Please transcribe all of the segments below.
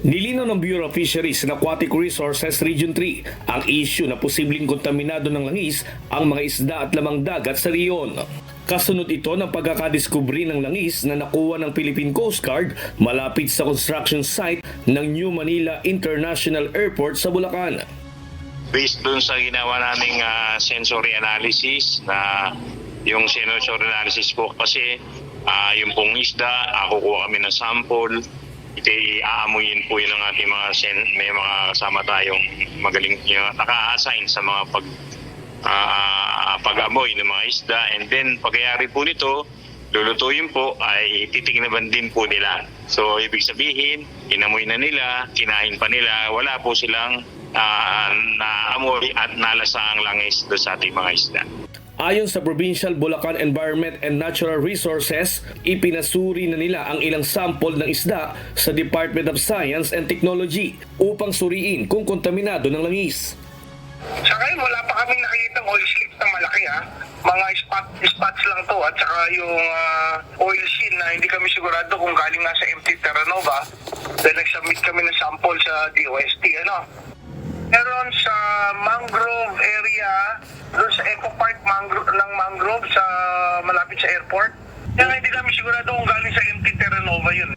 Nilinaw ng Bureau of Fisheries and Aquatic Resources Region 3 ang issue na posibleng kontaminado ng langis ang mga isda at lamang dagat sa riyon. Kasunod ito ng pagkakadiskubre ng langis na nakuha ng Philippine Coast Guard malapit sa construction site ng New Manila International Airport sa Bulacan. Based dun sa ginawa naming sensory analysis na yung sensory analysis po kasi yung pong isda, kukuha kami ng sample. Aamuyin po yun ng ating may mga kasama tayong magaling yung naka-assign sa mga pag-amoy ng mga isda, and then pagkayari po nito lulutuin po ay titignaban din po nila. So ibig sabihin, inamoy na nila, kinain pa nila, wala po silang naamoy at nalasa ang langis doon sa ating mga isda. Ayon sa Provincial Bulacan Environment and Natural Resources, ipinasuri na nila ang ilang sample ng isda sa Department of Science and Technology upang suriin kung kontaminado ng langis. Sa ngayon, wala pa kaming nakikitang oil slick na malaki Mga spots lang to at saka yung oil sheen na hindi kami sigurado kung galing nga sa MT Terra Nova dahil nag-submit kami ng sample sa DOST. Meron sa mangrove area, doon sa Eco Park ng mangrove sa malapit sa airport. Kaya hindi kami sigurado kung galing sa MT Terra Nova yun.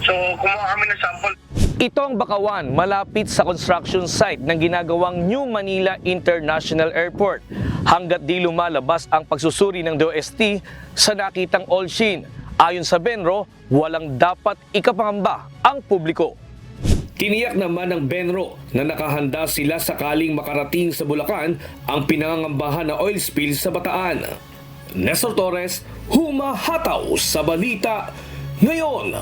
So kumuha kami ng sample. Ito ang Bakawan, malapit sa construction site ng ginagawang New Manila International Airport. Hanggat di lumalabas ang pagsusuri ng DOST sa nakitang oil sheen. Ayon sa Benro, walang dapat ikapangamba ang publiko. Tiniyak naman ng Benro na nakahanda sila sakaling makarating sa Bulacan ang pinangangambahan na oil spill sa Bataan. Nestor Torres, humahataw sa balita ngayon.